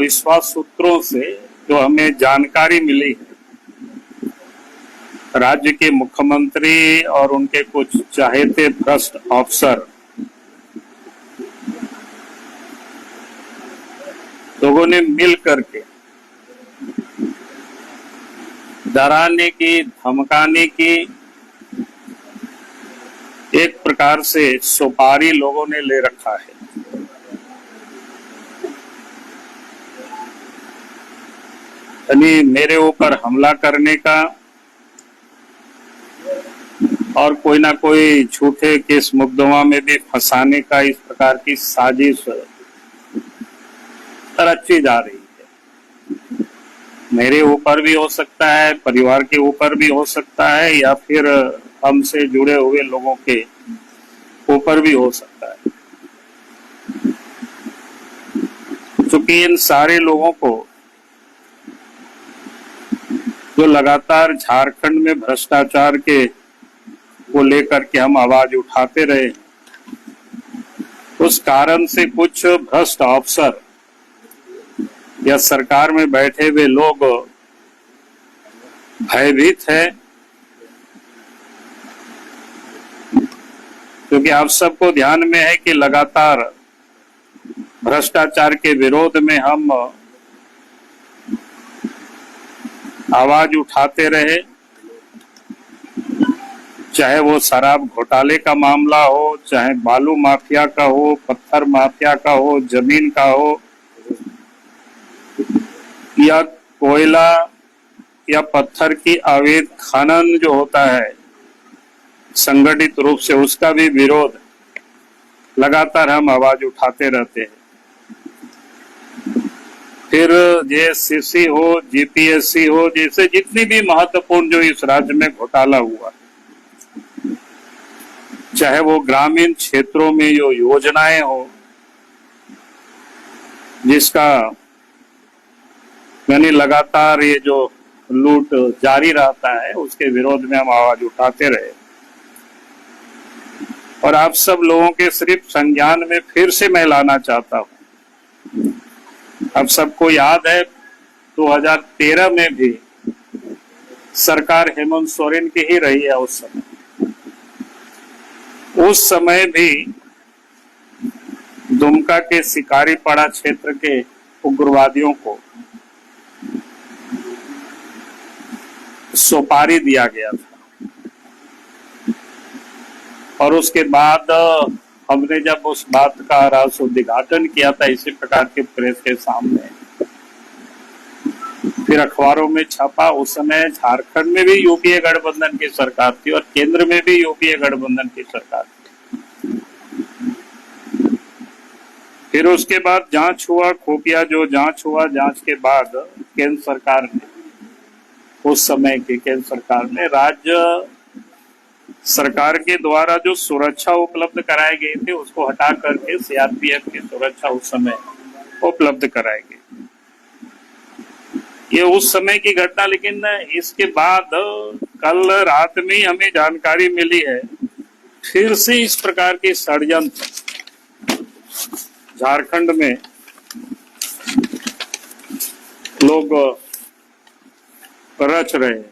विश्वास सूत्रों से जो हमें जानकारी मिली है, राज्य के मुख्यमंत्री और उनके कुछ चाहेते भ्रष्ट अफसर लोगों ने मिल करके डराने की, धमकाने की एक प्रकार से सुपारी लोगों ने ले रखा है। यानी मेरे ऊपर हमला करने का और कोई ना कोई झूठे केस मुकदमा में भी फंसाने का इस प्रकार की साजिश रची जा रही है। मेरे ऊपर भी हो सकता है, परिवार के ऊपर भी हो सकता है, या फिर हमसे जुड़े हुए लोगों के ऊपर भी हो सकता है। क्योंकि इन सारे लोगों को जो लगातार झारखंड में भ्रष्टाचार के को लेकर के हम आवाज उठाते रहे, उस कारण से कुछ भ्रष्ट अफसर या सरकार में बैठे हुए लोग भयभीत है। क्योंकि आप सबको ध्यान में है कि लगातार भ्रष्टाचार के विरोध में हम आवाज उठाते रहे, चाहे वो शराब घोटाले का मामला हो, चाहे बालू माफिया का हो, पत्थर माफिया का हो, जमीन का हो, या कोयला या पत्थर की अवैध खनन जो होता है संगठित रूप से, उसका भी विरोध लगातार हम आवाज उठाते रहते हैं। फिर जेएससीसी हो, जीपीएससी हो, जैसे जितनी भी महत्वपूर्ण जो इस राज्य में घोटाला हुआ, चाहे वो ग्रामीण क्षेत्रों में जो योजनाएं हो जिसका यानी लगातार ये जो लूट जारी रहता है, उसके विरोध में हम आवाज उठाते रहे। और आप सब लोगों के सिर्फ संज्ञान में फिर से मैं लाना चाहता हूं। आप सबको याद है 2013 में भी सरकार हेमंत सोरेन की ही रही है। उस समय भी दुमका के शिकारीपाड़ा क्षेत्र के उग्रवादियों को सुपारी दिया गया था, और उसके बाद हमने जब उस बात का रहस्य उद्घाटन किया था इसी प्रकार के प्रेस के सामने, फिर अखबारों में छपा। उस समय झारखंड में भी यूपीए गठबंधन की सरकार थी और केंद्र में भी यूपीए गठबंधन की सरकार थी। फिर उसके बाद जांच हुआ, खुफिया जो जांच हुआ, जांच के बाद केंद्र सरकार ने, उस समय की केंद्र सरकार ने राज्य सरकार के द्वारा जो सुरक्षा उपलब्ध कराई गई थी उसको हटा करके सीआरपीएफ की सुरक्षा उस समय उपलब्ध कराई गई। ये उस समय की घटना, लेकिन इसके बाद कल रात में ही हमें जानकारी मिली है फिर से इस प्रकार के षड्यंत्र झारखंड में लोग रच रहे हैं।